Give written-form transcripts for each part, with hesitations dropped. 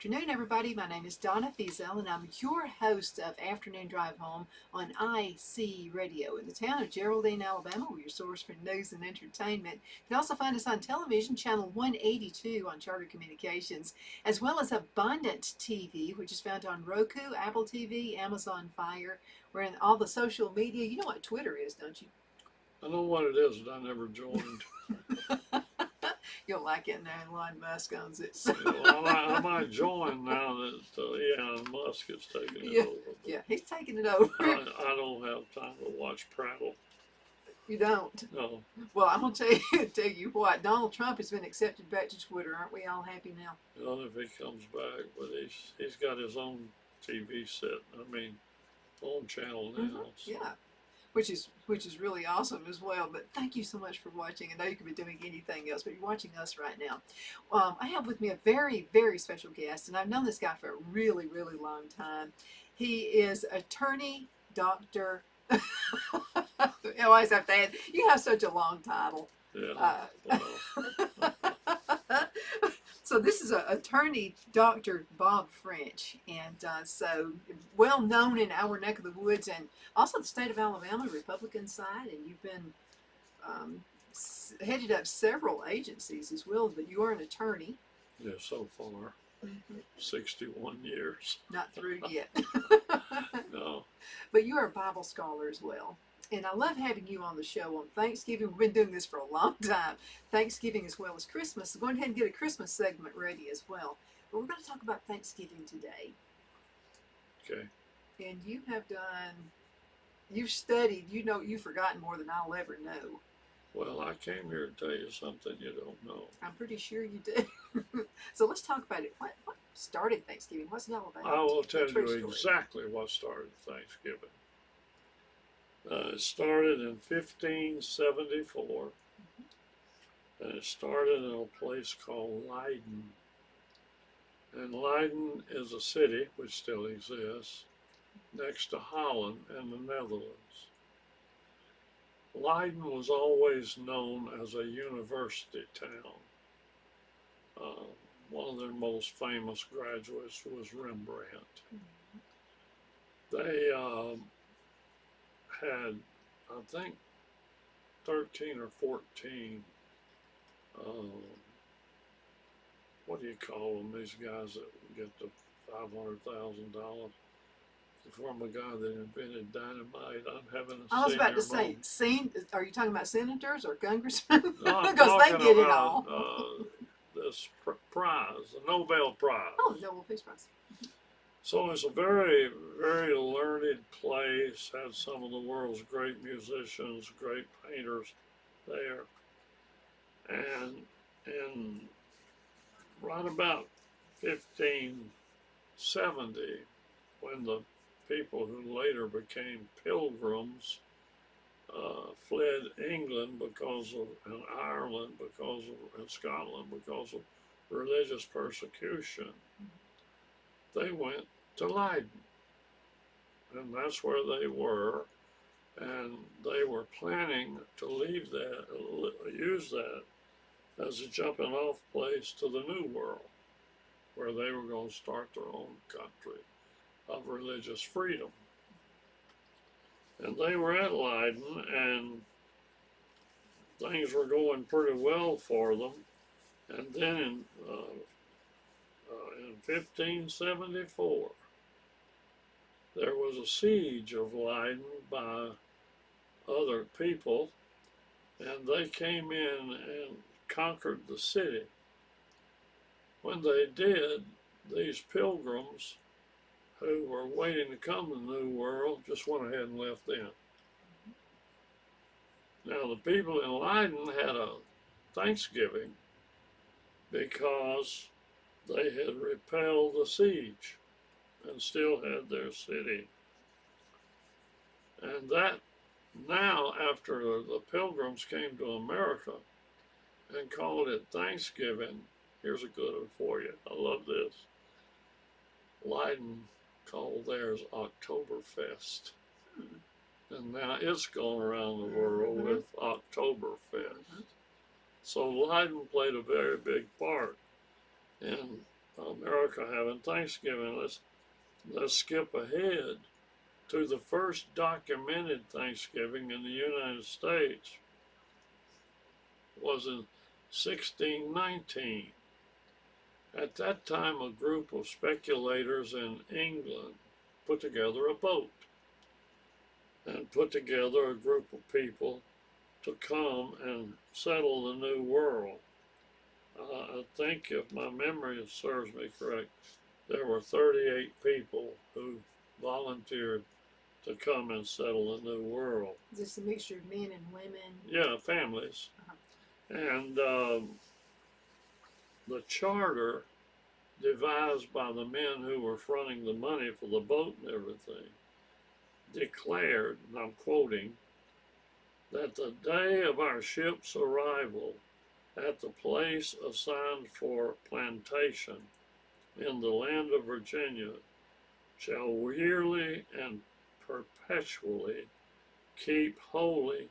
afternoon, everybody. My name is Donna Thiesel, and I'm your host of Afternoon Drive Home on IC Radio in the town of Geraldine, Alabama. We're your source for news and entertainment. You can also find us on television, channel 182 on Charter Communications, as well as Abundant TV, which is found on Roku, Apple TV, Amazon Fire. We're in all the social media. You know what Twitter is, don't you? I know what it is, but I never joined. You'll like it now. Elon Musk owns it. So. Well, I might join now that Elon Musk is taking it over. Yeah, he's taking it over. I don't have time to watch prattle. You don't? No. Well, I'm going to tell you what. Donald Trump has been accepted back to Twitter. Aren't we all happy now? Well, if he comes back, but he's got his own TV set. Own channel now. Mm-hmm. So. Yeah. Which is really awesome as well. But thank you so much for watching. I know you could be doing anything else, but you're watching us right now. I have with me a very, very special guest, and I've known this guy for a really, really long time. He is attorney, doctor. I always have to add, you have such a long title. Yeah. So this is attorney Dr. Bob French, and so well known in our neck of the woods and also the state of Alabama, Republican side, and you've been headed up several agencies as well, but you are an attorney. Yeah, so far. 61 years. Not through yet. No. But you are a Bible scholar as well. And I love having you on the show on Thanksgiving. We've been doing this for a long time. Thanksgiving as well as Christmas. So go ahead and get a Christmas segment ready as well. But we're going to talk about Thanksgiving today. Okay. And you have done, you've studied, you know, you've forgotten more than I'll ever know. Well, I came here to tell you something you don't know. I'm pretty sure you did. So let's talk about it. What started Thanksgiving? What's it all about? I will tell you story. exactly what started Thanksgiving. It started in 1574, and it started in a place called Leiden. And Leiden is a city, which still exists, next to Holland and the Netherlands. Leiden was always known as a university town. One of their most famous graduates was Rembrandt. They had, I think, 13 or 14, what do you call them, these guys that get the $500,000 from a guy that invented dynamite. I'm having a I was about to say, are you talking about senators or congressmen? No, because they get it all. This prize, the Nobel Prize. Oh, Nobel Peace Prize. So it's a very, very learned place, had some of the world's great musicians, great painters there. And in right about 1570, when the people who later became pilgrims fled England and Ireland and Scotland because of religious persecution, they went to Leiden, and that's where they were, and they were planning to use that as a jumping off place to the New World, where they were going to start their own country of religious freedom. And they were at Leiden, and things were going pretty well for them. And then in 1574, there was a siege of Leiden by other people, and they came in and conquered the city. When they did, these pilgrims who were waiting to come to the New World just went ahead and left then. Now, the people in Leiden had a Thanksgiving because they had repelled the siege and still had their city. And that now, after the pilgrims came to America and called it Thanksgiving, here's a good one for you. I love this. Leiden called theirs Oktoberfest. And now it's going around the world with Oktoberfest. So Leiden played a very big part in America having Thanksgiving. Let's skip ahead to the first documented Thanksgiving in the United States was in 1619. At that time, a group of speculators in England put together a boat and put together a group of people to come and settle the New World. I think, if my memory serves me correct, there were 38 people who volunteered to come and settle the New World. Is this a mixture of men and women? Yeah, families. And the charter devised by the men who were fronting the money for the boat and everything declared, and I'm quoting, that the day of our ship's arrival at the place assigned for plantation in the land of Virginia shall yearly and perpetually keep holy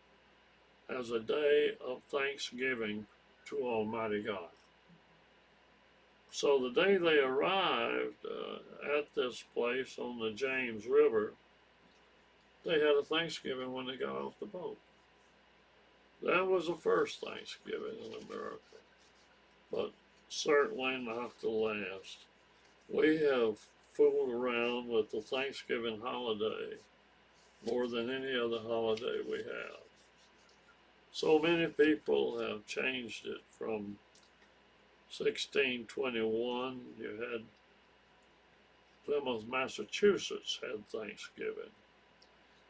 as a day of thanksgiving to Almighty God. So the day they arrived at this place on the James River, they had a Thanksgiving when they got off the boat. That was the first Thanksgiving in America, but certainly not the last. We have fooled around with the Thanksgiving holiday more than any other holiday we have. So many people have changed it. From 1621, you had Plymouth, Massachusetts had Thanksgiving.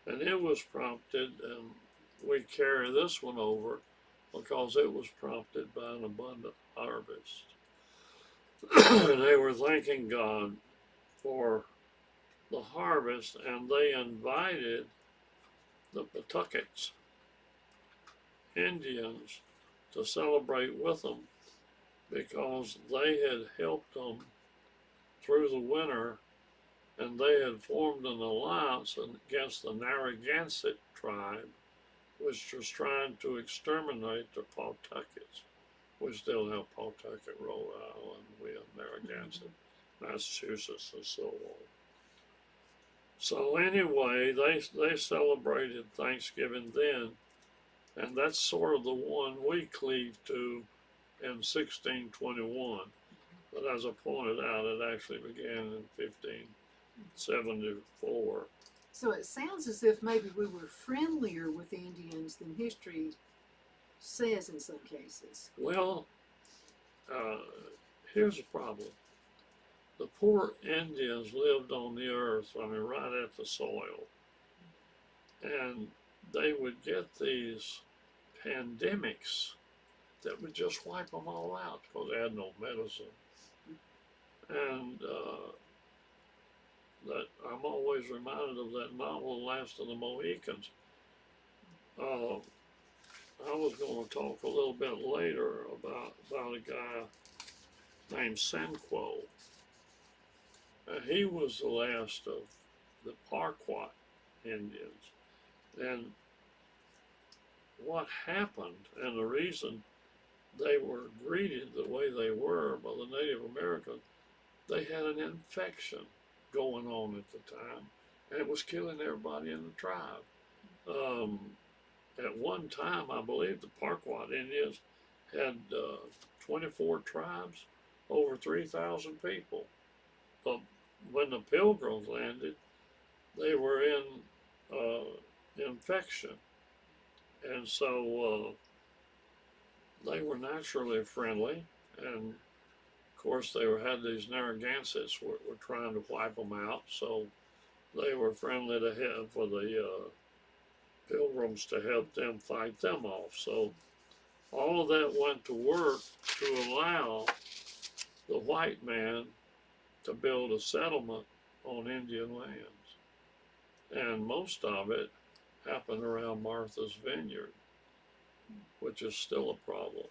And it was prompted, and we carry this one over because it was prompted by an abundant harvest. They were thanking God for the harvest, and they invited the Pawtuckets Indians to celebrate with them because they had helped them through the winter, and they had formed an alliance against the Narragansett tribe, which was trying to exterminate the Pawtuckets. We still have Pawtucket, Rhode Island, we have Narragansett, Massachusetts, and so on. So anyway, they celebrated Thanksgiving then, and that's sort of the one we cleave to in 1621. But as I pointed out, it actually began in 1574. So it sounds as if maybe we were friendlier with the Indians than history says in some cases. Well, here's the problem. The poor Indians lived on the earth, right at the soil. And they would get these pandemics that would just wipe them all out because they had no medicine. And that I'm always reminded of that novel, Last of the Mohicans. I was going to talk a little bit later about a guy named Sanquo. He was the last of the Pequot Indians. And what happened, and the reason they were greeted the way they were by the Native Americans, they had an infection going on at the time, and it was killing everybody in the tribe. At one time, I believe the Pequot Indians had 24 tribes, over 3,000 people. But when the Pilgrims landed, they were in infection. And so they were naturally friendly. And of course, they had these Narragansetts were trying to wipe them out. So they were friendly to have for the Pilgrims to help them fight them off. So all of that went to work to allow the white man to build a settlement on Indian lands. And most of it happened around Martha's Vineyard, which is still a problem.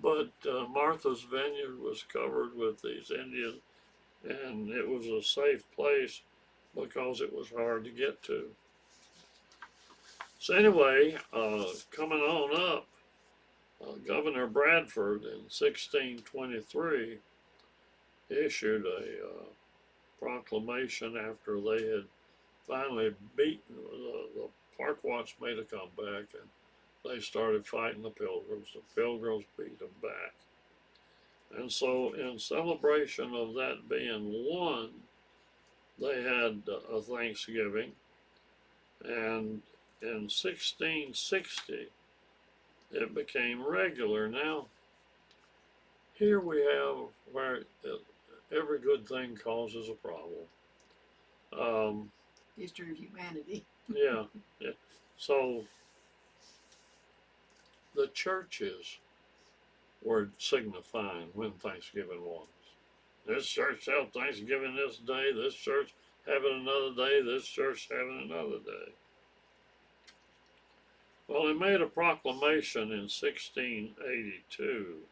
But Martha's Vineyard was covered with these Indians, and it was a safe place because it was hard to get to. So anyway, coming on up, Governor Bradford in 1623 issued a proclamation after they had finally beaten the Parkwatch made a comeback, and they started fighting the Pilgrims. The Pilgrims beat them back. And so, in celebration of that being won, they had a Thanksgiving. And in 1660, it became regular. Now, here we have where every good thing causes a problem. History of humanity. Yeah, yeah. So the churches were signifying when Thanksgiving was. This church held Thanksgiving this day, this church having another day, this church having another day. Well, they made a proclamation in 1682,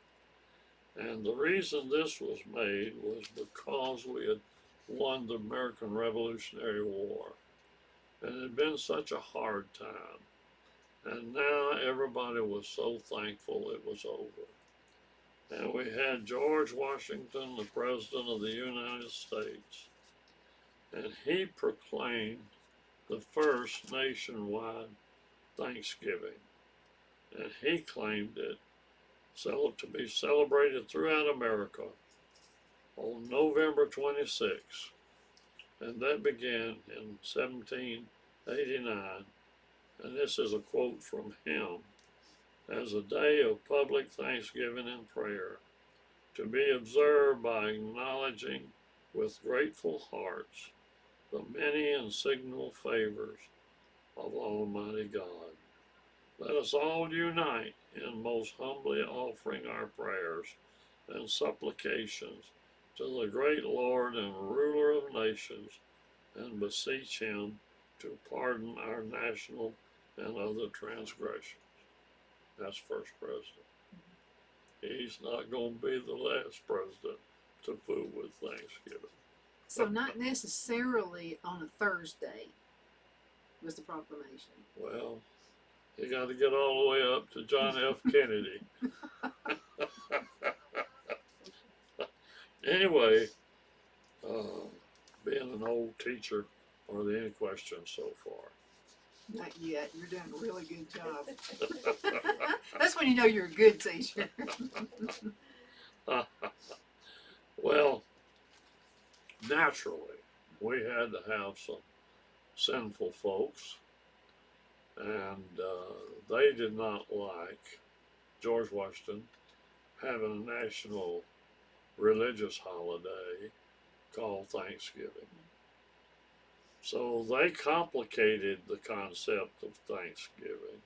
and the reason this was made was because we had won the American Revolutionary War, and it had been such a hard time, and now everybody was so thankful it was over. And we had George Washington, the President of the United States, and he proclaimed the first nationwide Thanksgiving. And he claimed it to be celebrated throughout America on November 26th. And that began in 1789. And this is a quote from him: as a day of public thanksgiving and prayer, to be observed by acknowledging with grateful hearts the many and signal favors of Almighty God. Let us all unite in most humbly offering our prayers and supplications to the great Lord and ruler of nations, and beseech him to pardon our national and other transgressions. That's first president. He's not going to be the last president to fool with Thanksgiving. So not necessarily on a Thursday was the proclamation. Well, you got to get all the way up to John F. Kennedy. Anyway, being an old teacher, are there any questions so far? Not yet. You're doing a really good job. That's when you know you're a good teacher. Well, naturally, we had to have some sinful folks, and they did not like George Washington having a national religious holiday called Thanksgiving. So they complicated the concept of Thanksgiving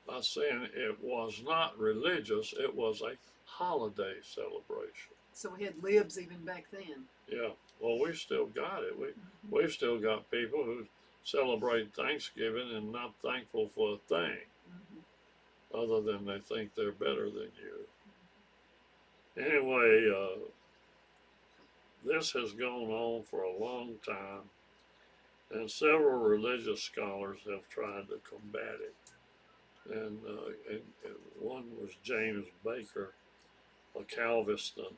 by saying it was not religious, it was a holiday celebration. So we had libs even back then. Yeah, well, we've still got it. We've still got people who celebrate Thanksgiving and not thankful for a thing, other than they think they're better than you. Anyway, this has gone on for a long time, and several religious scholars have tried to combat it. And one was James Baker, a Calvinist, I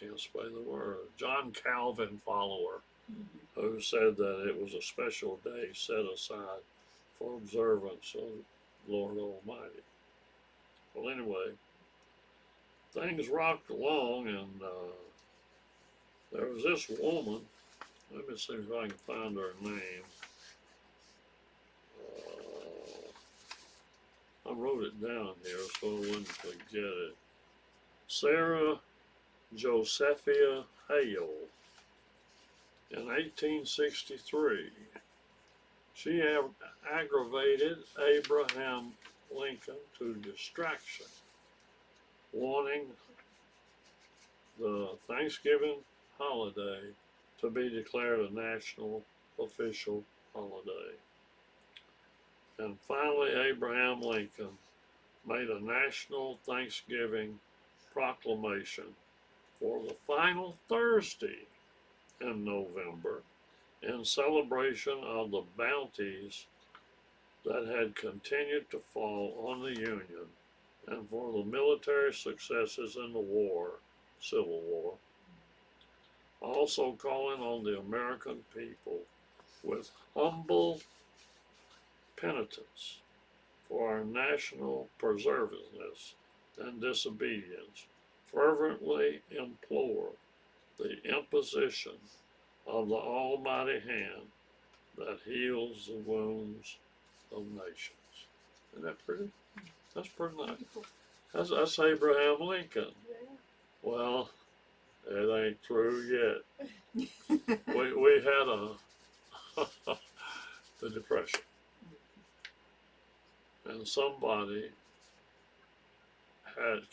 can't spell the word, John Calvin follower, who said that it was a special day set aside for observance of Lord Almighty. Well, anyway, things rocked along, and there was this woman. Let me see if I can find her name. I wrote it down here so I wouldn't forget it. Sarah Josephia Hale. In 1863, she aggravated Abraham Lincoln to distraction, wanting the Thanksgiving holiday to be declared a national official holiday. And finally, Abraham Lincoln made a national Thanksgiving proclamation for the final Thursday in November in celebration of the bounties that had continued to fall on the Union and for the military successes in the war, Civil War, also calling on the American people with humble penitence for our national preservedness and disobedience, fervently implore the imposition of the Almighty hand that heals the wounds of nations. Isn't that pretty? That's pretty nice. That's Abraham Lincoln. Well, it ain't true yet. We had the Depression, and somebody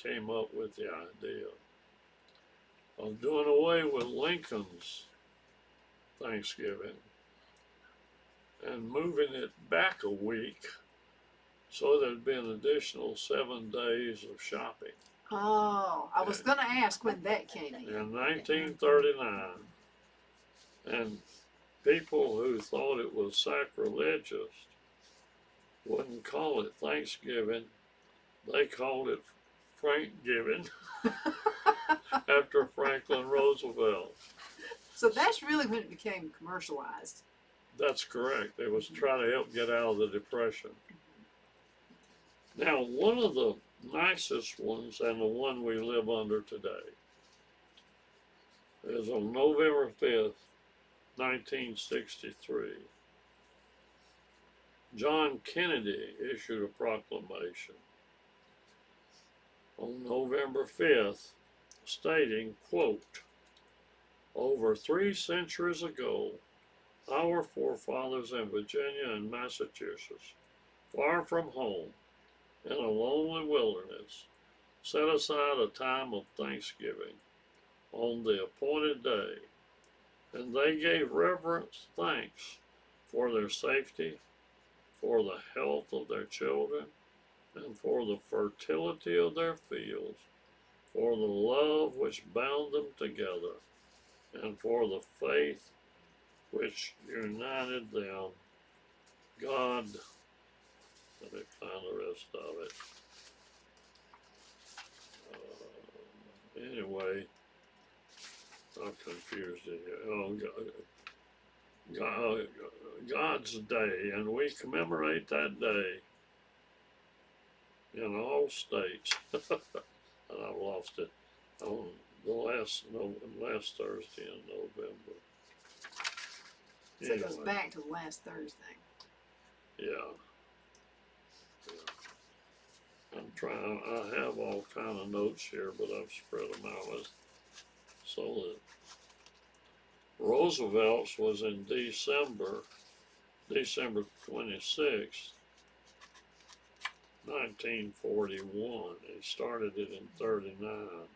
came up with the idea of doing away with Lincoln's Thanksgiving and moving it back a week so there'd be an additional 7 days of shopping. Oh, I was going to ask when that came in. In 1939, and people who thought it was sacrilegious wouldn't call it Thanksgiving, they called it Frankgiving after Franklin Roosevelt. So that's really when it became commercialized. That's correct. It was trying to help get out of the Depression. Now, one of the nicest ones, and the one we live under today, is on November 5th, 1963. John Kennedy issued a proclamation on November 5th stating, quote, "Over 3 centuries ago, our forefathers in Virginia and Massachusetts, far from home, in a lonely wilderness, set aside a time of thanksgiving on the appointed day, and they gave reverent thanks for their safety, for the health of their children, and for the fertility of their fields, for the love which bound them together, and for the faith which united them. God," let me find the rest of it. Anyway, I'm confused in here. Oh, God's Day, and we commemorate that day in all states. And I've lost it on the last Thursday in November. So it goes back to last Thursday. Yeah. I'm trying. I have all kind of notes here, but I've spread them out so that Roosevelt's was in December 26th, 1941. He started it in 39.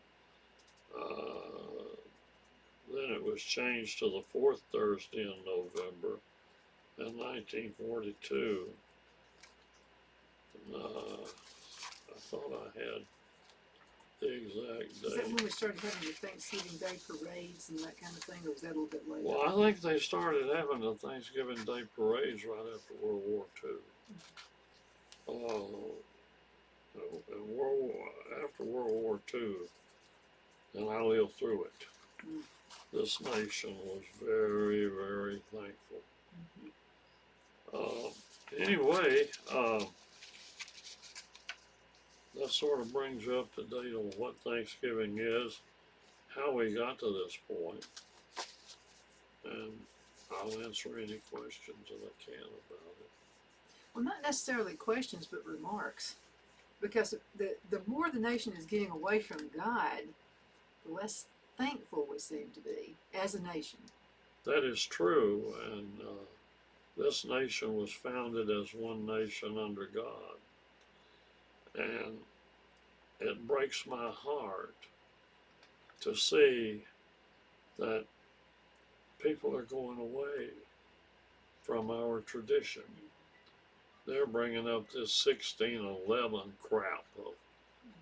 Then it was changed to the 4th Thursday in November in 1942. I thought I had the exact Is that date. when we started having the Thanksgiving Day parades and that kind of thing, or was that a little bit later? Well, I think they started having the Thanksgiving Day parades right after World War II. After World War II, and I lived through it, this nation was very, very thankful. Anyway, that sort of brings you up to date on what Thanksgiving is, how we got to this point, and I'll answer any questions that I can about it. Well, not necessarily questions, but remarks. Because the more the nation is getting away from God, the less thankful we seem to be as a nation. That is true, and this nation was founded as one nation under God. And it breaks my heart to see that people are going away from our tradition. They're bringing up this 1611 crap of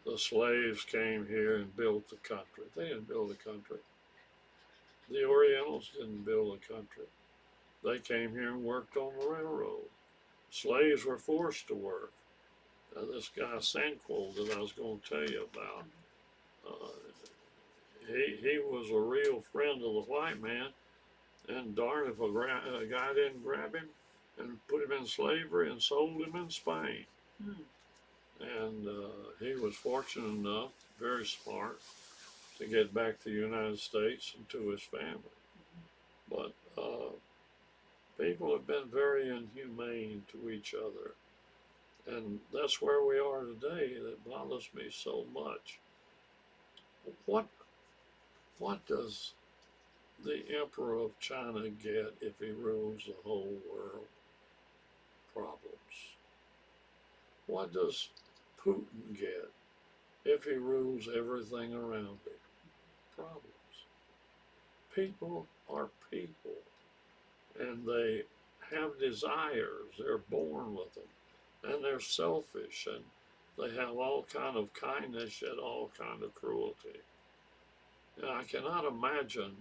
the slaves came here and built the country. They didn't build the country. The Orientals didn't build the country. They came here and worked on the railroad. slaves were forced to work. This guy Sanquil that I was going to tell you about, uh, he was a real friend of the white man, and darn if a guy didn't grab him and put him in slavery and sold him in Spain. Mm. And he was fortunate enough, very smart, to get back to the United States and to his family. But people have been very inhumane to each other. And that's where we are today. That bothers me so much. What does the Emperor of China get if he rules the whole world? Problems. What does Putin get if he rules everything around him? Problems. People are people, and they have desires. They're born with them, and they're selfish, and they have all kind of kindness yet all kind of cruelty. And I cannot imagine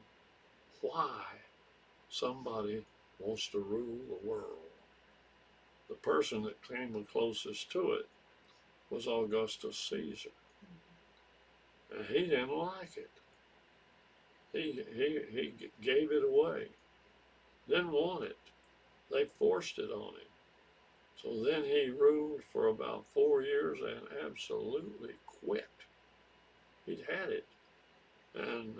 why somebody wants to rule the world. The person that came the closest to it was Augustus Caesar. And he didn't like it. He gave it away. Didn't want it. They forced it on him. So then he ruled for about 4 years and absolutely quit. He'd had it. And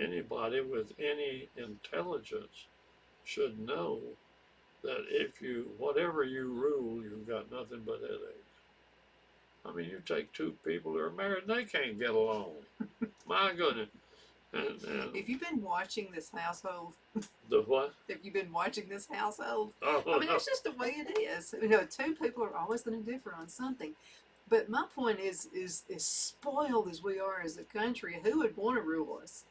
anybody with any intelligence should know that if you, whatever you rule, you've got nothing but headaches. I mean, you take two people who are married, they can't get along. My goodness. And If you've been watching this household, the what? if you've been watching this household, Oh, I mean, it's just the way it is. You know, two people are always going to differ on something. But my point is spoiled as we are as a country, who would want to rule us?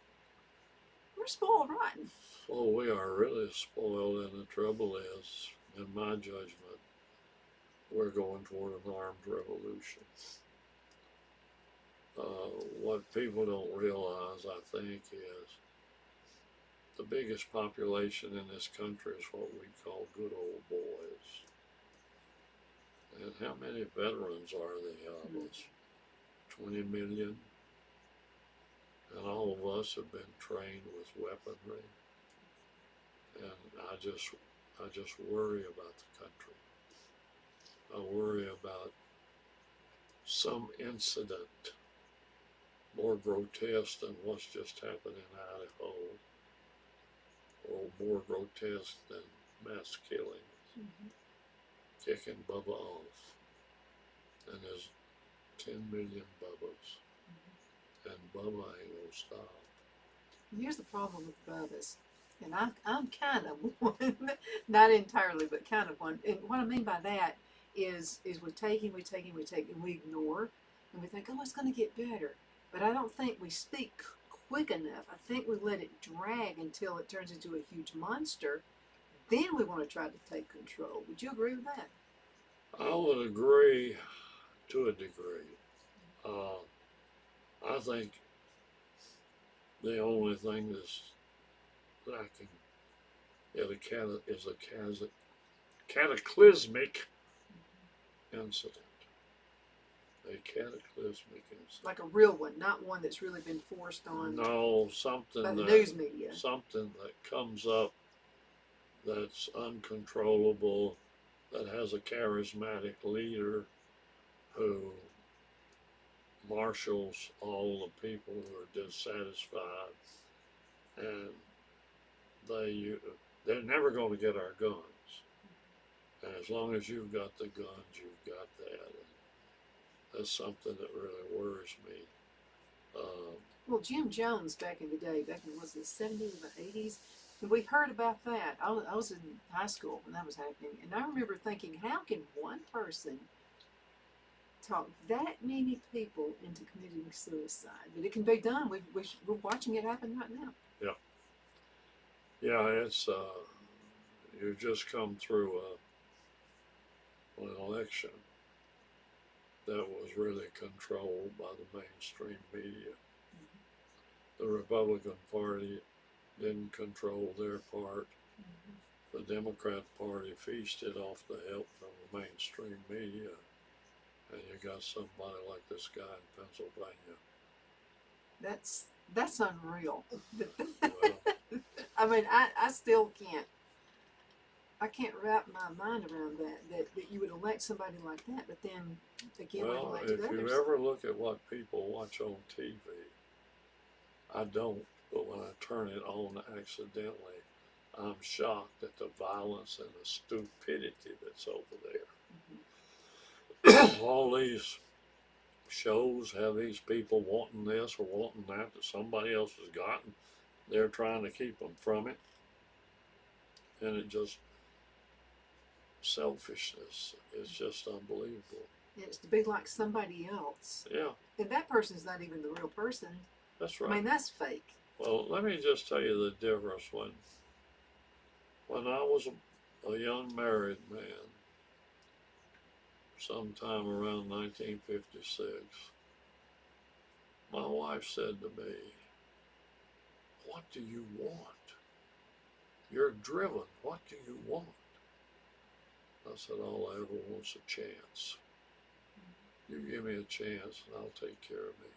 We're spoiled rotten. oh, we are really spoiled, and the trouble is, in my judgment, we're going toward an armed revolution. What people don't realize, I think, is the biggest population in this country is what we call good old boys. And how many veterans are there of us? 20 million. And all of us have been trained with weaponry. And I just worry about the country. I worry about some incident more grotesque than what's just happened in Idaho, or more grotesque than mass killings, kicking Bubba off. And there's 10 million Bubbas, and Bubba ain't gonna stop. Here's the problem with Bubbas, and I'm kind of one, not entirely, but kind of one. And what I mean by that is we take, and we ignore, and we think, oh, it's going to get better. But I don't think we speak quick enough. I think we let it drag until it turns into a huge monster. Then we want to try to take control. Would you agree with that? I would agree to a degree. I think the only thing that I can is a cataclysmic incident. A cataclysmic incident. Like a real one, not one that's really been forced on No, something by the that news media. something that comes up that's uncontrollable, that has a charismatic leader who marshals all the people who are dissatisfied, and they're never going to get our guns. And as long as you've got the guns, you've got that. And that's something that really worries me. Well, Jim Jones back in the day, back in, was it the 70s or the 80s, and we heard about that. I was in high school when that was happening, and I remember thinking, how can one person talk that many people into committing suicide? But it can be done. We're watching it happen right now. Yeah, it's you've just come through an election that was really controlled by the mainstream media. The Republican Party didn't control their part. the Democrat Party feasted off the help from the mainstream media, and you got somebody like this guy in Pennsylvania. That's unreal. Well, I mean, I still can't. I can't wrap my mind around that you would elect somebody like that, but then again, we've well, elected if you others. ever look at what people watch on TV, I don't, but when I turn it on accidentally, I'm shocked at the violence and the stupidity that's over there. All these shows have these people wanting this or wanting that somebody else has gotten. They're trying to keep them from it. And it just, selfishness is just unbelievable. And it's to be like somebody else, Yeah, and that person's not even the real person. that's I right. mean, that's fake. Well, let me just tell you the difference. When I was a young married man, sometime around 1956, my wife said to me, "What do you want? You're driven. What do you want?" I said, "All I ever want is a chance. You give me a chance and I'll take care of me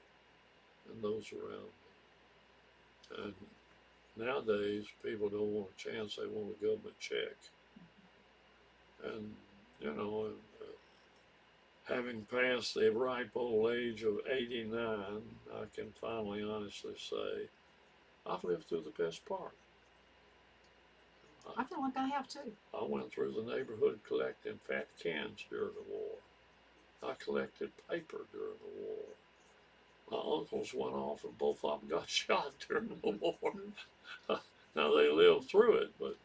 and those around me." And nowadays, people don't want a chance, they want a government check. And, you know, having passed the ripe old age of 89, I can finally honestly say I've lived through the best part. I feel like I have too. I went through the neighborhood collecting fat cans during the war. I collected paper during the war. My uncles went off and both of them got shot during the war. Now they lived through it, but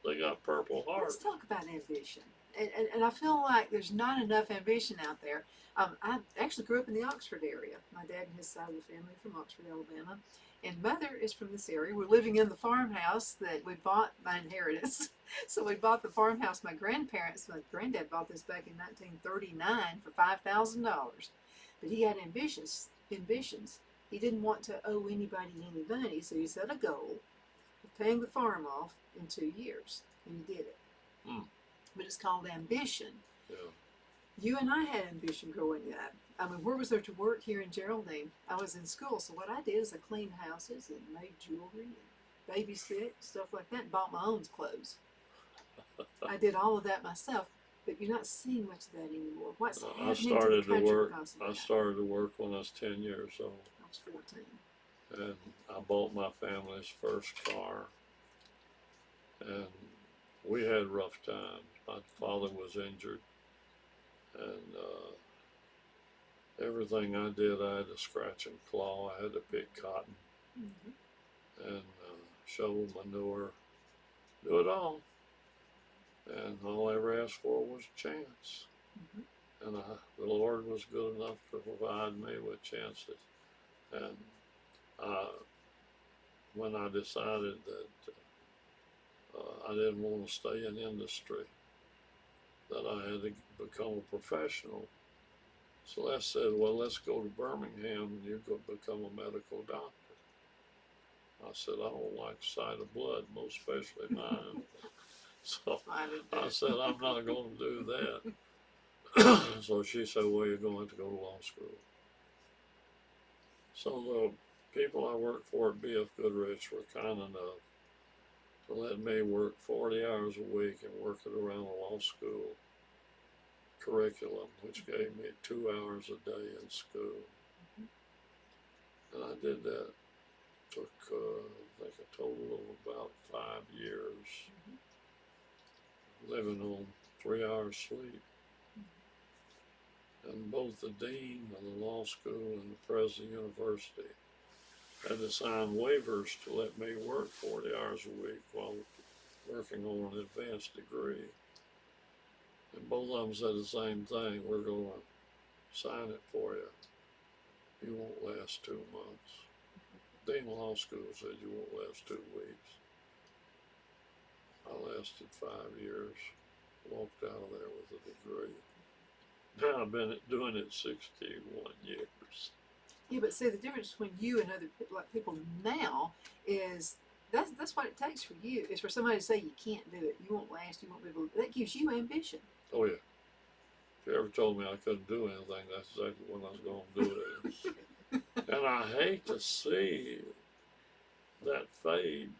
they got Purple Heart. Let's talk about ambition. And I feel like there's not enough ambition out there. I actually grew up in the Oxford area. My dad and his side of the family are from Oxford, Alabama. And mother is from this area. We're living in the farmhouse that we bought by inheritance. So we bought the farmhouse. My granddad bought this back in 1939 for $5,000. But he had ambitions. He didn't want to owe anybody any money, so he set a goal of paying the farm off in 2 years. And he did it. Mm. But it's called ambition. Yeah. You and I had ambition growing up. I mean, where was there to work here in Geraldine? I was in school, so what I did is I cleaned houses and made jewelry and babysit, stuff like that, and bought my own clothes. I did all of that myself, but you're not seeing much of that anymore. What's happening I to the started to country work. because of I that? started to work when I was 10 years old, I was 14. and I bought my family's first car. And we had rough times. My father was injured, and everything I did, I had to scratch and claw. I had to pick cotton Mm-hmm. and shovel manure, do it all. And all I ever asked for was a chance. Mm-hmm. And the Lord was good enough to provide me with chances. And when I decided that I didn't want to stay in industry, that I had to become a professional, Celeste said, "Well, let's go to Birmingham and you go become a medical doctor." I said, "I don't like the sight of blood, most especially mine." So I said, "I'm not going to do that." So she said, "Well, you're going to go to law school." So the people I worked for at B.F. Goodrich were kind enough to let me work 40 hours a week and work it around the law school curriculum, which gave me 2 hours a day in school. And I did that. Took, I think, a total of about 5 years, living on 3 hours sleep. And both the dean of the law school and the president of the university had to sign waivers to let me work 40 hours a week while working on an advanced degree. And both of them said the same thing: "We're going to sign it for you. You won't last 2 months." Dean of Law School said, "You won't last 2 weeks." I lasted 5 years, walked out of there with a degree. Now I've been doing it 61 years. Yeah, but see, the difference between you and other people, like people now, is That's what it takes for you, is for somebody to say you can't do it, you won't last, you won't be able to. That gives you ambition. Oh yeah. If you ever told me I couldn't do anything, that's exactly when I was going to do it. And I hate to see that fade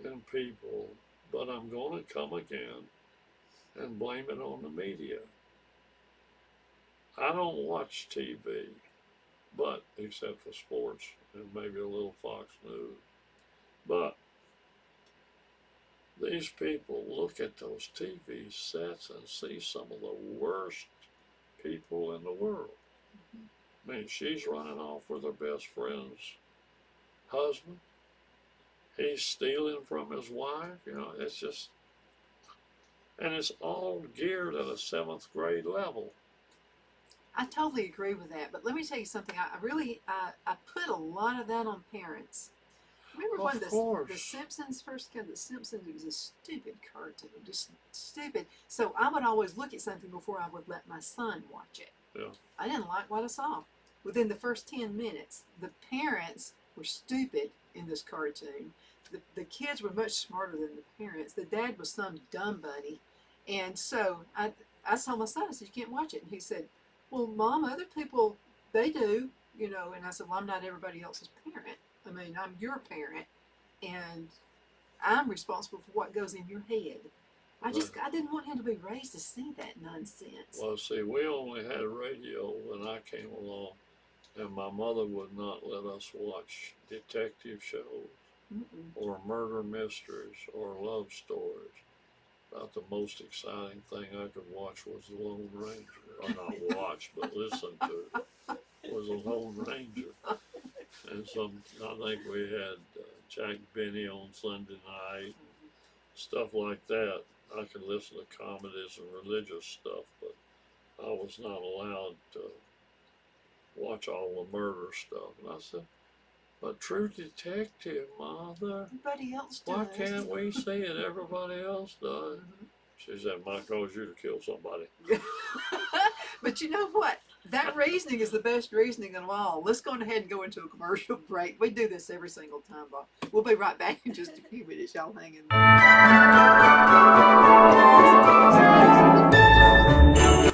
in people, but I'm going to come again and blame it on the media. I don't watch TV, but except for sports and maybe a little Fox News. But these people look at those TV sets and see some of the worst people in the world. I mean, she's running off with her best friend's husband. He's stealing from his wife. You know, it's just, and it's all geared at a 7th grade level. I totally agree with that, but let me tell you something. I really put a lot of that on parents. Remember when the Simpsons first came? The Simpsons, it was a stupid cartoon, just stupid. So I would always look at something before I would let my son watch it. Yeah. I didn't like what I saw. Within the first 10 minutes, the parents were stupid in this cartoon. The kids were much smarter than the parents. The dad was some dumb bunny. And so I told my son, I said, you can't watch it. And he said, well, Mom, other people, they do, you know. And I said, well, I'm not everybody else's parent. I mean, I'm your parent, and I'm responsible for what goes in your head. I didn't want him to be raised to see that nonsense. Well, see, we only had radio when I came along, and my mother would not let us watch detective shows or murder mysteries or love stories. About the most exciting thing I could watch was The Lone Ranger. Or not watch, but listen to. Was The Lone Ranger. And I think we had Jack Benny on Sunday night, stuff like that. I could listen to comedies and religious stuff, but I was not allowed to watch all the murder stuff. And I said, but True Detective, Mother, everybody else does. Why can't we see it? Everybody else does. She said, might cause you to kill somebody. But you know what? That reasoning is the best reasoning of all. Let's go ahead and go into a commercial break. We do this every single time, Bob. We'll be right back in just a few minutes. Y'all hang in there.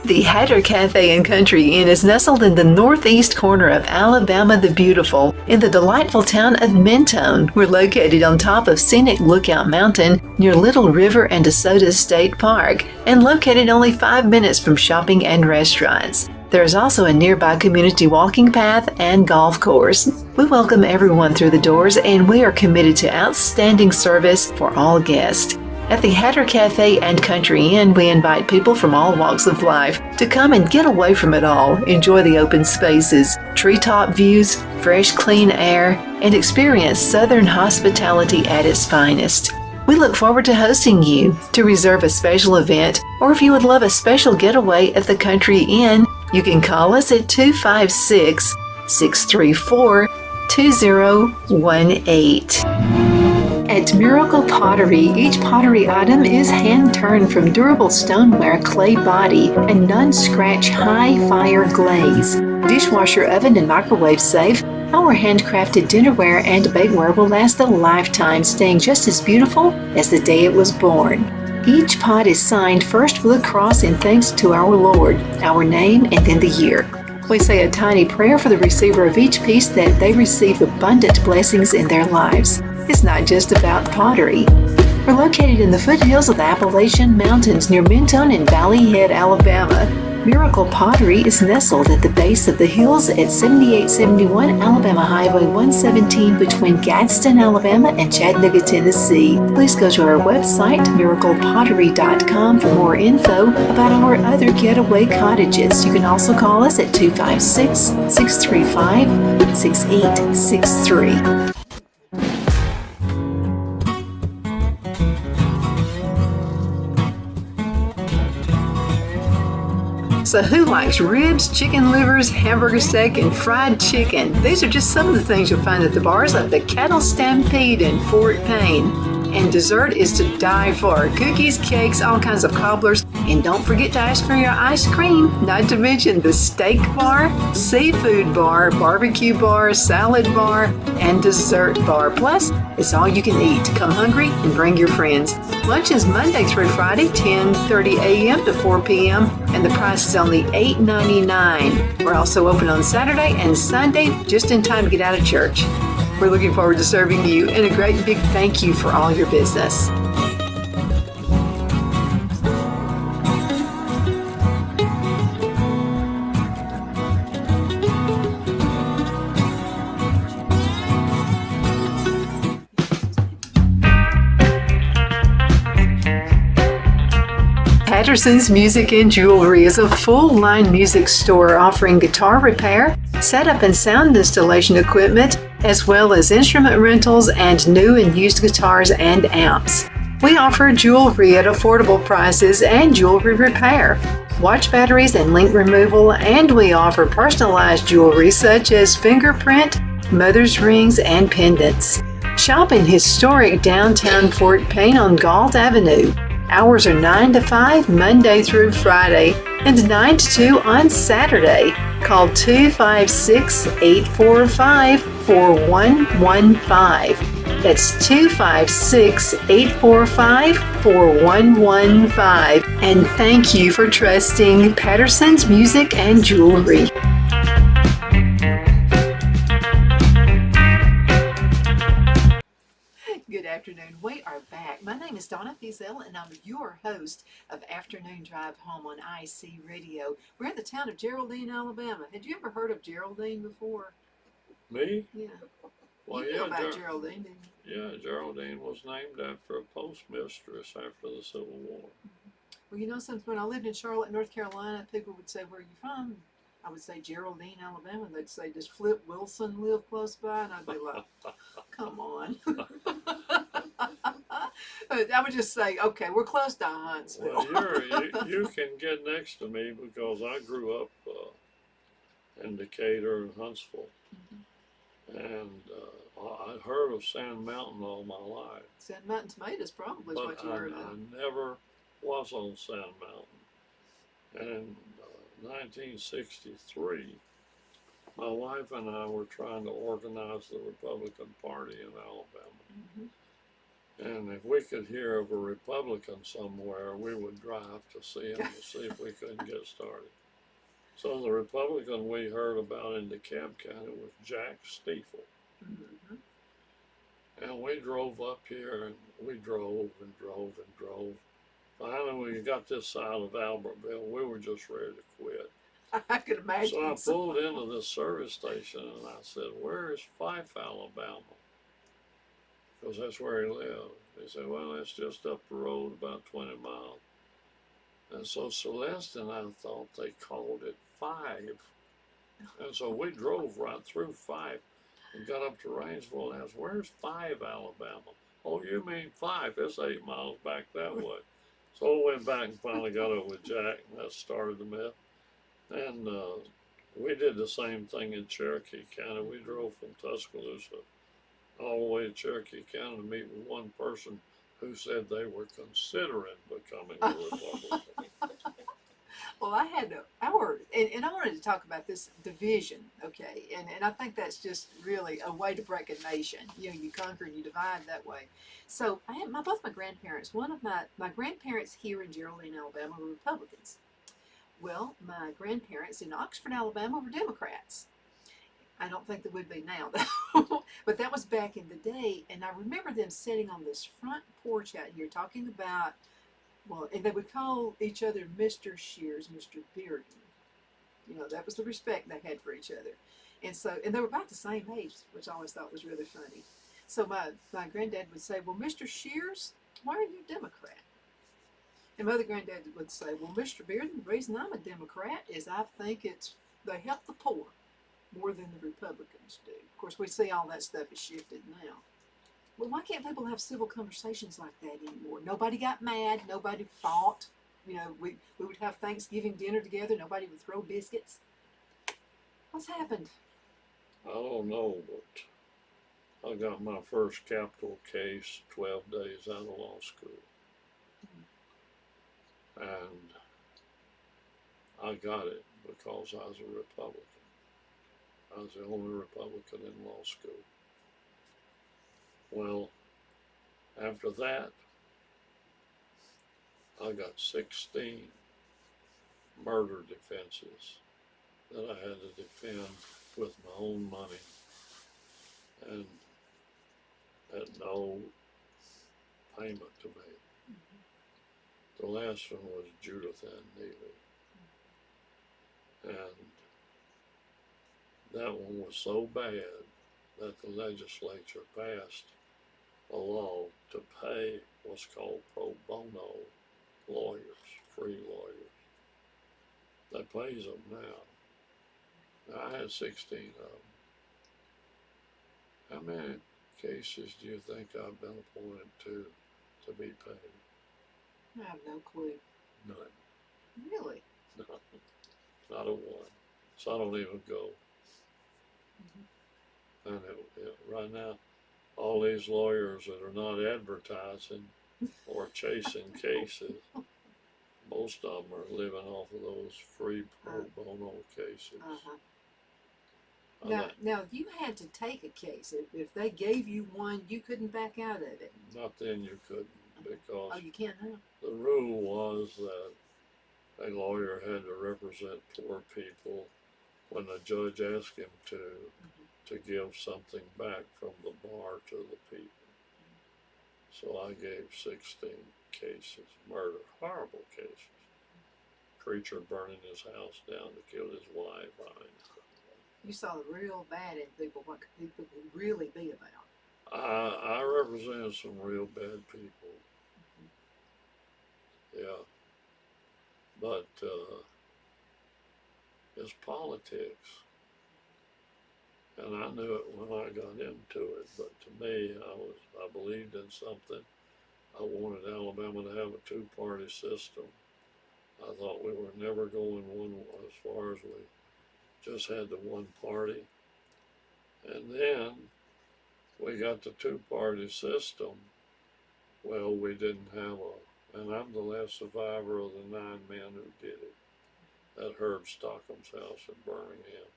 The Hatter Cafe and Country Inn is nestled in the northeast corner of Alabama the Beautiful in the delightful town of Mentone. We're located on top of scenic Lookout Mountain near Little River and DeSoto State Park and located only 5 minutes from shopping and restaurants. There is also a nearby community walking path and golf course. We welcome everyone through the doors, and we are committed to outstanding service for all guests. At the Hatter Cafe and Country Inn, we invite people from all walks of life to come and get away from it all, enjoy the open spaces, treetop views, fresh, clean air, and experience Southern hospitality at its finest. We look forward to hosting you. To reserve a special event, or if you would love a special getaway at the Country Inn, you can call us at 256-634-2018. At Miracle Pottery, each pottery item is hand-turned from durable stoneware, clay body, and non-scratch high-fire glaze. Dishwasher oven and microwave safe, our handcrafted dinnerware and bakeware will last a lifetime, staying just as beautiful as the day it was born. Each pot is signed first with a cross in thanks to our Lord, our name, and then the year. We say a tiny prayer for the receiver of each piece that they receive abundant blessings in their lives. It's not just about pottery. We're located in the foothills of the Appalachian Mountains near Mentone and Valley Head, Alabama. Miracle Pottery is nestled at the base of the hills at 7871 Alabama Highway 117 between Gadsden, Alabama and Chattanooga, Tennessee. Please go to our website, miraclepottery.com, for more info about our other getaway cottages. You can also call us at 256-635-6863. So who likes ribs, chicken livers, hamburger steak, and fried chicken? These are just some of the things you'll find at the bars of the Cattle Stampede in Fort Payne. And dessert is to die for. Cookies, cakes, all kinds of cobblers. And don't forget to ask for your ice cream. Not to mention the steak bar, seafood bar, barbecue bar, salad bar, and dessert bar. Plus, it's all you can eat. Come hungry and bring your friends. Lunch is Monday through Friday, 10:30 a.m. to 4 p.m. And the price is only $8.99. We're also open on Saturday and Sunday, just in time to get out of church. We're looking forward to serving you, and a great big thank you for all your business. Patterson's Music and Jewelry is a full-line music store offering guitar repair, setup and sound installation equipment, as well as instrument rentals and new and used guitars and amps. We offer jewelry at affordable prices and jewelry repair, watch batteries and link removal, and we offer personalized jewelry such as fingerprint, mother's rings, and pendants. Shop in historic downtown Fort Payne on Galt Avenue. Hours are 9 to 5 Monday through Friday and 9 to 2 on Saturday. Call 256-845-4115. That's 256-845-4115. And thank you for trusting Patterson's Music and Jewelry. Good afternoon. We are back. My name is Donna Fiesel, and I'm your host of Afternoon Drive Home on IC Radio. We're in the town of Geraldine, Alabama. Had you ever heard of Geraldine before? Me? Yeah. Well, You yeah, know about Geraldine, didn't you? Yeah, Geraldine was named after a postmistress after the Civil War. Well, you know, since when I lived in Charlotte, North Carolina, people would say, "Where are you from?" I would say Geraldine, Alabama. And they'd say, "Does Flip Wilson live close by?" And I'd be like, "Come on." I would just say, "Okay, we're close to Huntsville." Well, you can get next to me because I grew up in Decatur and Huntsville. And I'd heard of Sand Mountain all my life. Sand Mountain Tomatoes probably is what you heard of. I never was on Sand Mountain. And in 1963, my wife and I were trying to organize the Republican Party in Alabama. And if we could hear of a Republican somewhere, we would drive to see him to see if we couldn't get started. So the Republican we heard about in DeKalb County was Jack Stiefel. And we drove up here, and we drove and drove and drove. Finally, when we got this side of Albertville, we were just ready to quit. I could imagine. So I pulled into this service station, and I said, "Where is Fife, Alabama?" Because that's where he lived. He said, "Well, it's just up the road about 20 miles. And so Celeste and I thought they called it Five. And so we drove right through Fife and got up to Rainsville and asked, "Where's Five, Alabama?" "Oh, you mean Fife? It's 8 miles back that way." So I went back and finally got over with Jack, and that started the myth. And we did the same thing in Cherokee County. We drove from Tuscaloosa all the way to Cherokee County to meet with one person who said they were considering becoming a Republican. Well, and I wanted to talk about this division, okay, and I think that's just really a way to break a nation. You know, you conquer and you divide that way. So I had both my grandparents. One of my grandparents here in Geraldine, Alabama, were Republicans. Well, my grandparents in Oxford, Alabama, were Democrats. I don't think they would be now, though. But that was back in the day, and I remember them sitting on this front porch out here talking about, well, and they would call each other Mr. Shears, Mr. Bearden. You know, that was the respect they had for each other. And they were about the same age, which I always thought was really funny. So my granddad would say, "Well, Mr. Shears, why are you a Democrat?" And my other granddad would say, "Well, Mr. Bearden, the reason I'm a Democrat is I think they help the poor more than the Republicans do." Of course, we see all that stuff has shifted now. Well, why can't people have civil conversations like that anymore? Nobody got mad. Nobody fought. You know, we would have Thanksgiving dinner together. Nobody would throw biscuits. What's happened? I don't know, but I got my first capital case 12 days out of law school. And I got it because I was a Republican. I was the only Republican in law school. Well, after that, I got 16 murder defenses that I had to defend with my own money and at no payment to me. The last one was Judith Ann Neely. And that one was so bad that the legislature passed a law to pay what's called pro bono lawyers, free lawyers. That pays them now. I had 16 of them. How many cases do you think I've been appointed to be paid? I have no clue. None. Really? Not a one. So I don't even go. And right now, all these lawyers that are not advertising or chasing cases, most of them are living off of those free pro bono cases. Now, if you had to take a case, if they gave you one, you couldn't back out of it. Not then you couldn't, because Oh, you can't now? the rule was that a lawyer had to represent poor people when the judge asked him to give something back from the bar to the people. So I gave 16 cases, murder, horrible cases. Preacher burning his house down to kill his wife. You saw the real bad in people, what people could really be about. I represented some real bad people. Yeah. But it's politics. And I knew it when I got into it, but to me, I believed in something. I wanted Alabama to have a two-party system. I thought we were never going one as far as we just had the one party. And then we got the two-party system. Well, we didn't have and I'm the last survivor of the 9 men who did it at Herb Stockham's house in Birmingham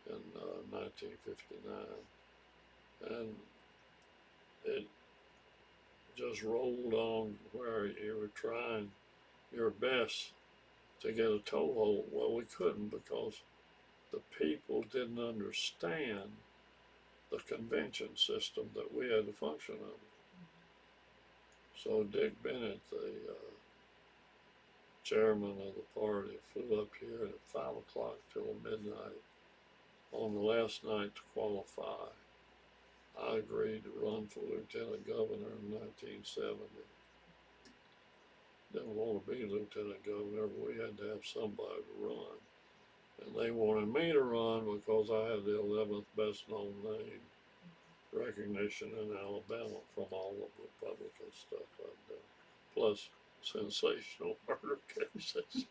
in 1959. And it just rolled on where you were trying your best to get a toehold. Well, we couldn't because the people didn't understand the convention system that we had to function under. So Dick Bennett, the chairman of the party, flew up here at 5 o'clock till midnight on the last night to qualify. I agreed to run for lieutenant governor in 1970. Didn't want to be lieutenant governor, but we had to have somebody to run. And they wanted me to run because I had the 11th best known name recognition in Alabama from all the Republican stuff I've done, plus sensational murder cases.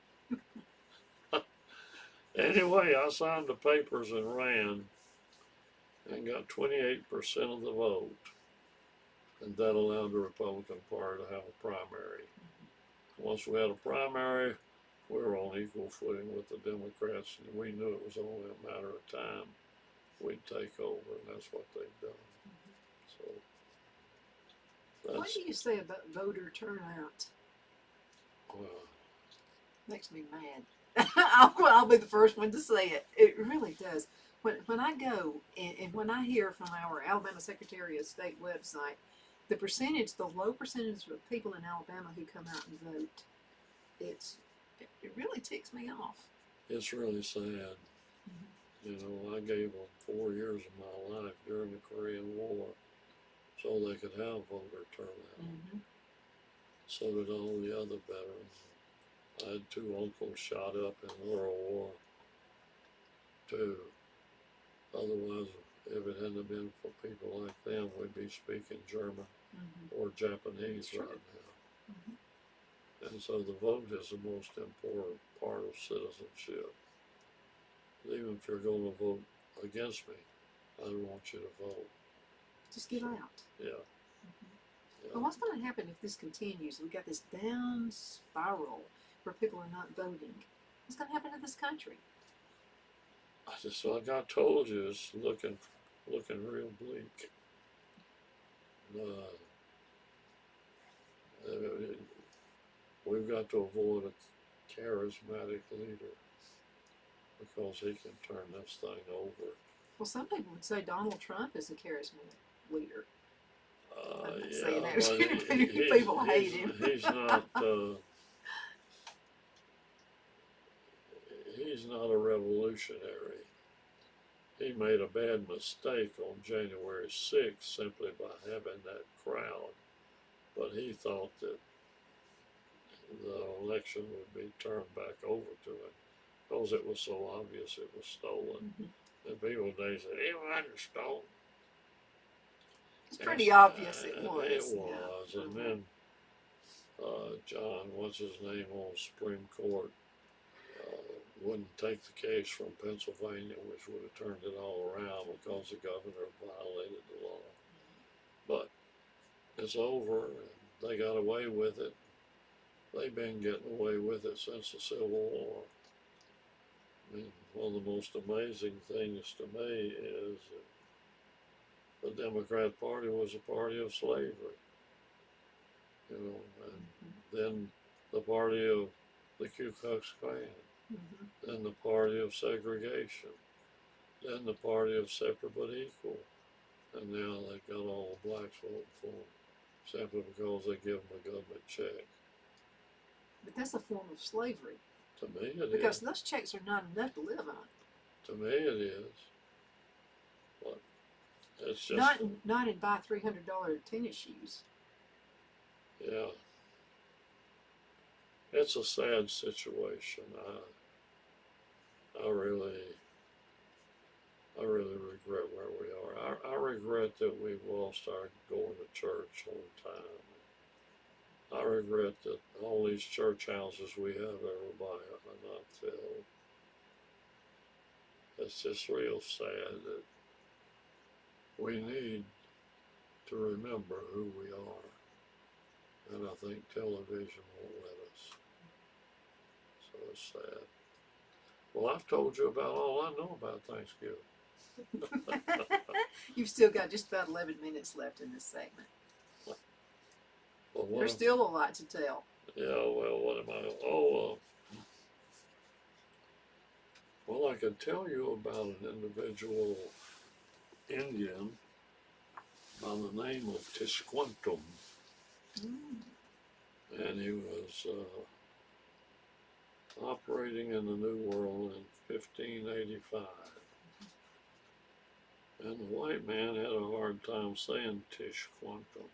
Anyway, I signed the papers and ran and got 28% of the vote. And that allowed the Republican Party to have a primary. Once we had a primary, we were on equal footing with the Democrats, and we knew it was only a matter of time we'd take over, and that's what they've done. So What do you say about voter turnout? Makes me mad. I'll be the first one to say it. It really does. When I go and when I hear from our Alabama Secretary of State website, the low percentage of people in Alabama who come out and vote, it really ticks me off. It's really sad. You know, I gave them 4 years of my life during the Korean War so they could have voter turnout. So did all the other veterans. I had 2 uncles shot up in World War II. Otherwise, if it hadn't been for people like them, we'd be speaking German or Japanese right now. And so the vote is the most important part of citizenship. Even if you're going to vote against me, I don't want you to vote. Just get out. Yeah. But what's going to happen if this continues? We've got this down spiral where people are not voting. What's going to happen to this country? I just, like I told you, it's looking real bleak. We've got to avoid a charismatic leader because he can turn this thing over. Well, some people would say Donald Trump is a charismatic leader. I'm not Yeah, saying that. but People hate him. He's not a revolutionary. He made a bad mistake on January 6th simply by having that crowd. But he thought that the election would be turned back over to him because it was so obvious it was stolen. And people today said, it wasn't stolen. It's pretty obvious it was. It was. Yeah. And then John, what's his name, on Supreme Court, wouldn't take the case from Pennsylvania, which would have turned it all around because the governor violated the law. But it's over, and they got away with it. They've been getting away with it since the Civil War. I mean, one of the most amazing things to me is that the Democrat Party was a party of slavery, you know, and then the party of the Ku Klux Klan, then the party of segregation, then the party of separate but equal, and now they've got all the blacks voting for them simply because they give them a government check. But that's a form of slavery. To me it because is. those checks are not enough to live on. To me it is. But it's just not in buy $300 tennis shoes. Yeah. It's a sad situation. I really regret where we are. I regret that we've lost our going to church on time. I regret that all these church houses we have everybody are not filled. It's just real sad that we need to remember who we are. And I think television won't let us. So it's sad. Well, I've told you about all I know about Thanksgiving. You've still got just about 11 minutes left in this segment. Well, There's still a lot to tell. Yeah, well, what am I? Oh, well, I could tell you about an individual Indian by the name of Tisquantum. And he was operating in the New World in 1585. And the white man had a hard time saying Tisquantum.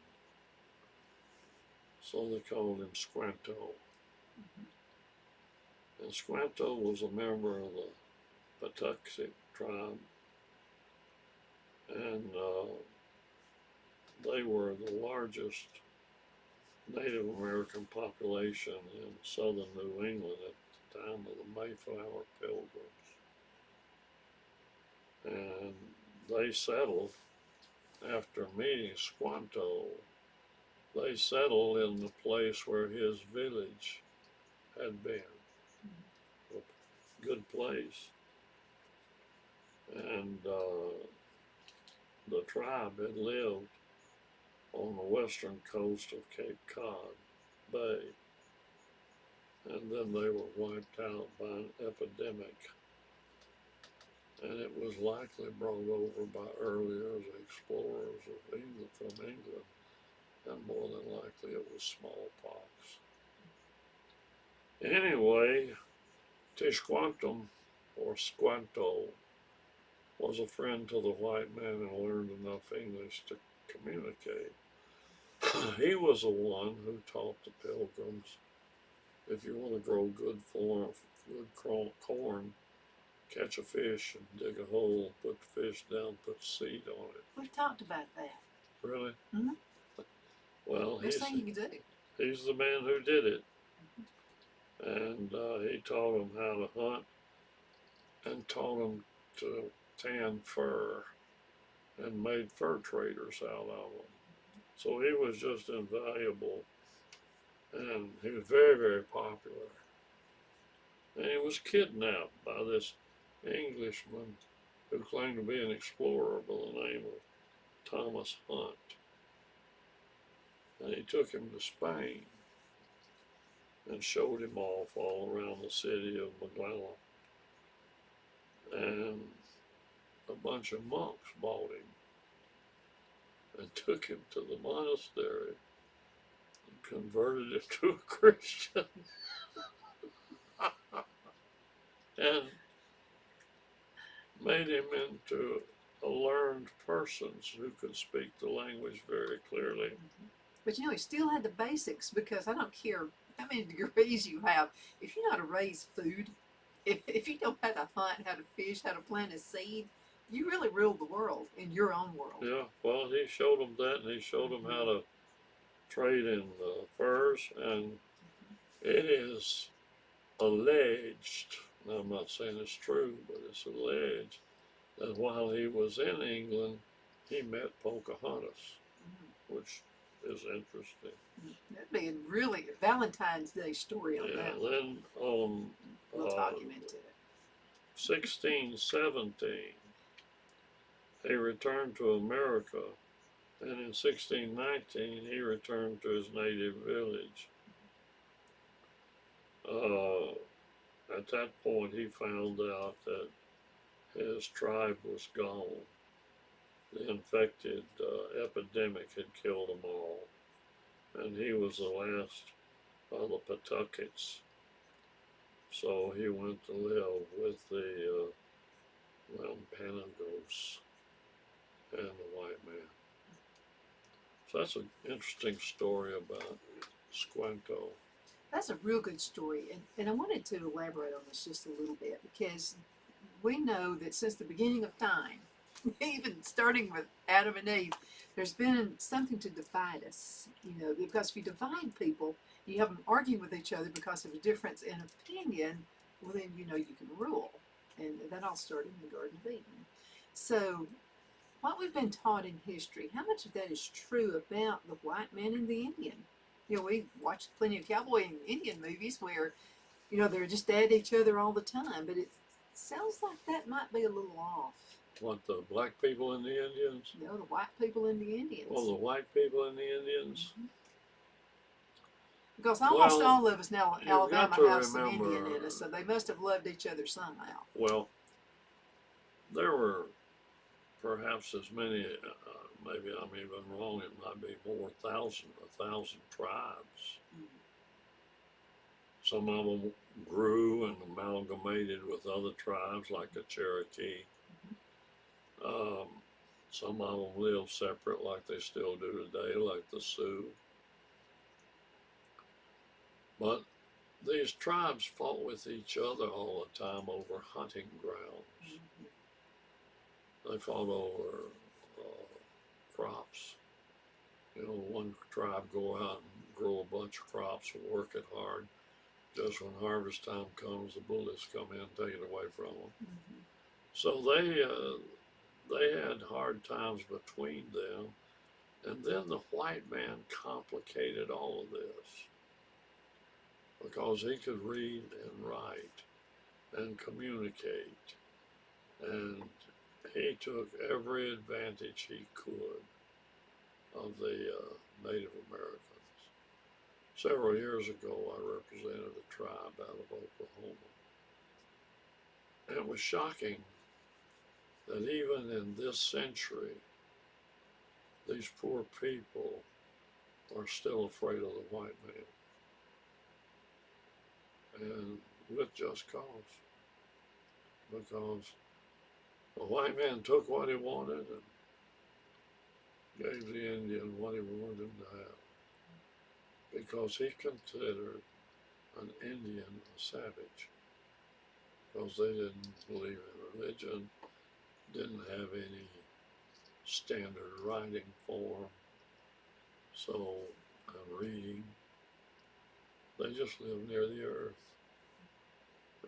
So they called him Squanto. And Squanto was a member of the Patuxet tribe. And they were the largest Native American population in southern New England at the time of the Mayflower Pilgrims. And they settled, after meeting Squanto, they settled in the place where his village had been. A good place. And the tribe had lived on the western coast of Cape Cod Bay. And then they were wiped out by an epidemic. And it was likely brought over by earlier explorers of England, from England, and more than likely it was smallpox. Anyway, Tisquantum, or Squanto, was a friend to the white man and learned enough English to communicate. He was the one who taught the Pilgrims, if you want to grow good corn, catch a fish and dig a hole, put the fish down, put seed on it. We've talked about that. Really? Mm-hmm. Well, best thing you can do. He's the man who did it. And he taught them how to hunt and taught them to tan fur and made fur traders out of them. So he was just invaluable, and he was very, very popular. And he was kidnapped by this Englishman who claimed to be an explorer by the name of Thomas Hunt. And he took him to Spain and showed him off all around the city of Maglala. And a bunch of monks bought him and took him to the monastery and converted him to a Christian. And made him into a learned person who could speak the language very clearly. But you know, he still had the basics, because I don't care how many degrees you have, if you know how to raise food, if you know how to hunt, how to fish, how to plant a seed, you really rule the world in your own world. Yeah, well, he showed them that, and he showed them how to trade in furs, and it is alleged, and I'm not saying it's true, but it's alleged that while he was in England, he met Pocahontas, which is interesting. That'd be a really Valentine's Day story on Yeah, that one. then on We'll talk him into it. 1617, he returned to America, and in 1619, he returned to his native village. At that point, he found out that his tribe was gone. The infected epidemic had killed them all, and he was the last of the Pawtuckets. So he went to live with the Wampanoags and the white man. So that's an interesting story about Squanto. That's a real good story, and I wanted to elaborate on this just a little bit, because we know that since the beginning of time, even starting with Adam and Eve, there's been something to divide us. You know, because if you divide people, you have them arguing with each other because of a difference in opinion, well then you know you can rule. And that all started in the Garden of Eden. So what we've been taught in history, how much of that is true about the white man and the Indian? You know, we watched plenty of cowboy and Indian movies where, you know, they're just at each other all the time, but it sounds like that might be a little off. What, the black people and the Indians? You know, the white people and the Indians. Well, the white people and the Indians? Because almost Well, all of us now in you've Alabama got to have some remember- Indian in us, so they must have loved each other somehow. Well, there were perhaps as many, maybe I'm even wrong, it might be more, 1,000 tribes. Some of them grew and amalgamated with other tribes, like the Cherokee. Some of them lived separate, like they still do today, like the Sioux. But these tribes fought with each other all the time over hunting grounds. They fought over crops. You know, one tribe go out and grow a bunch of crops and work it hard. Just when harvest time comes, the bullets come in and take it away from them. So they had hard times between them, and then the white man complicated all of this because he could read and write and communicate, and he took every advantage he could of the Native Americans. Several years ago, I represented a tribe out of Oklahoma. And it was shocking that even in this century, these poor people are still afraid of the white man. And with just cause. Because the white man took what he wanted and gave the Indian what he wanted him to have. Because he considered an Indian a savage. Because they didn't believe in religion, didn't have any standard writing form, so and reading. They just lived near the earth.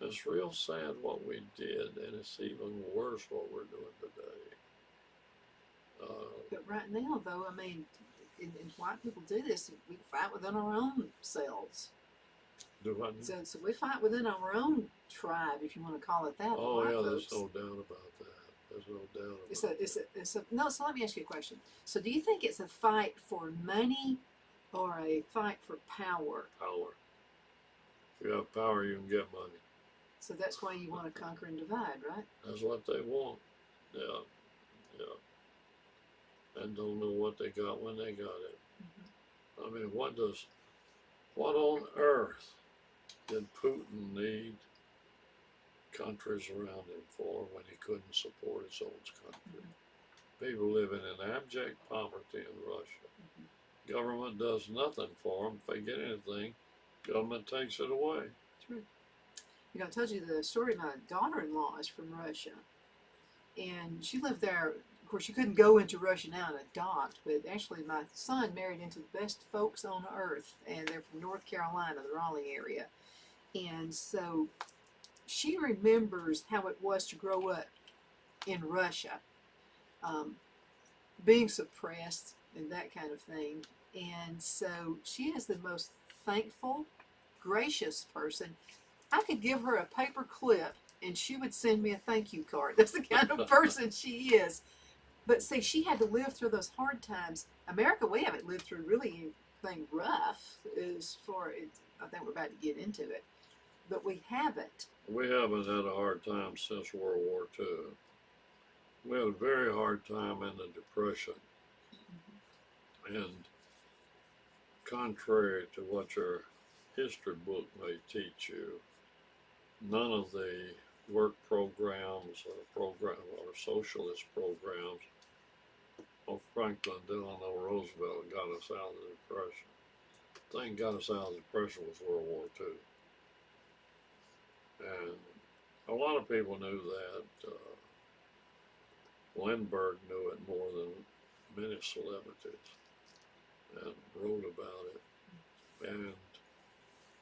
It's real sad what we did, and it's even worse what we're doing today. But right now, though, I mean, and white people do this. We fight within our own selves. Do I? So we fight within our own tribe, if you want to call it that. Oh white yeah, folks. there's no doubt about that. There's no doubt about It's a no. So let me ask you a question. So do you think it's a fight for money or a fight for power? power. If you have power, you can get money. So that's why you want to conquer and divide, right? That's what they want. Yeah, yeah. And don't know what they got when they got it. I mean, what on earth did Putin need countries around him for when he couldn't support his own country? People living in abject poverty in Russia. Government does nothing for them. If they get anything, government takes it away. True. You know, I told you the story. My daughter-in-law is from Russia, and she lived there. Of course, you couldn't go into Russia now and adopt, but actually my son married into the best folks on earth, and they're from North Carolina, the Raleigh area. And so she remembers how it was to grow up in Russia, being suppressed and that kind of thing. And so she is the most thankful, gracious person. I could give her a paper clip and she would send me a thank you card. That's the kind of person she is. But see, she had to live through those hard times. America, we haven't lived through really anything rough as far as, I think we're about to get into it. But we haven't. We haven't had a hard time since World War II. We had a very hard time in the Depression. And contrary to what your history book may teach you, none of the work programs or socialist programs of Franklin Delano Roosevelt got us out of the Depression. The thing got us out of the Depression was World War II. And a lot of people knew that. Lindbergh knew it more than many celebrities and wrote about it. And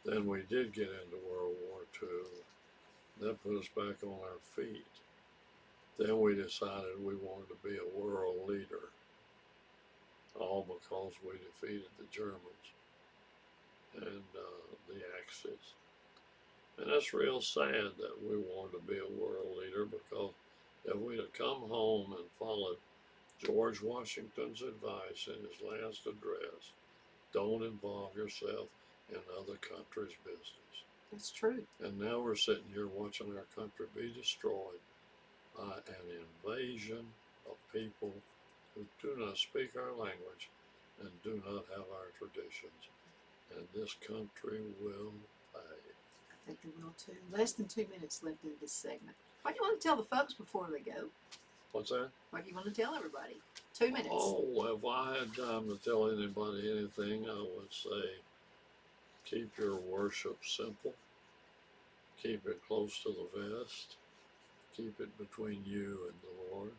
then we did get into World War II. That put us back on our feet. Then we decided we wanted to be a world leader, all because we defeated the Germans and the Axis. And that's real sad that we wanted to be a world leader, because if we'd have come home and followed George Washington's advice in his last address, don't involve yourself in other countries' business. That's true. And now we're sitting here watching our country be destroyed by an invasion of people who do not speak our language and do not have our traditions. And this country will pay. I think they will too. Less than 2 minutes left in this segment. What do you want to tell the folks before they go? What's that? What do you want to tell everybody? 2 minutes. Oh, if I had time to tell anybody anything, I would say keep your worship simple. Keep it close to the vest. Keep it between you and the Lord.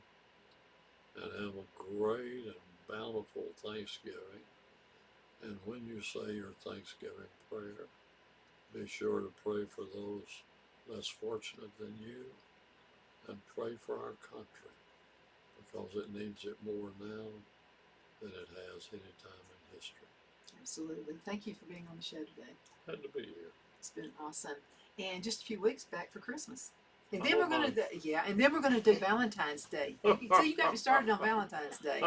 And have a great and bountiful Thanksgiving. And when you say your Thanksgiving prayer, be sure to pray for those less fortunate than you, and pray for our country, because it needs it more now than it has any time in history. Absolutely. Thank you for being on the show today. Had to be here. It's been awesome. And just a few weeks back for Christmas. And then we're going to do Valentine's Day. So you got me started on Valentine's Day.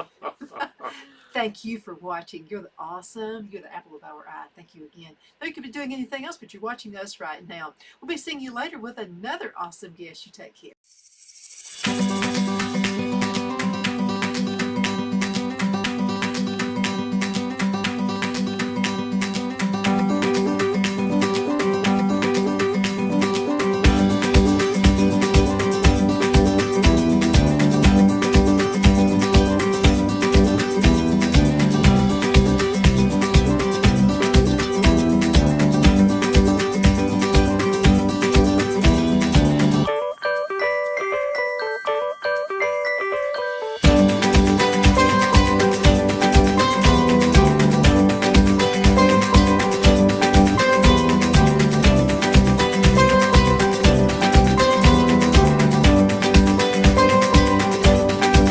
Thank you for watching. You're awesome. You're the apple of our eye. Thank you again. Now you could be doing anything else, but you're watching us right now. We'll be seeing you later with another awesome guest. You take care.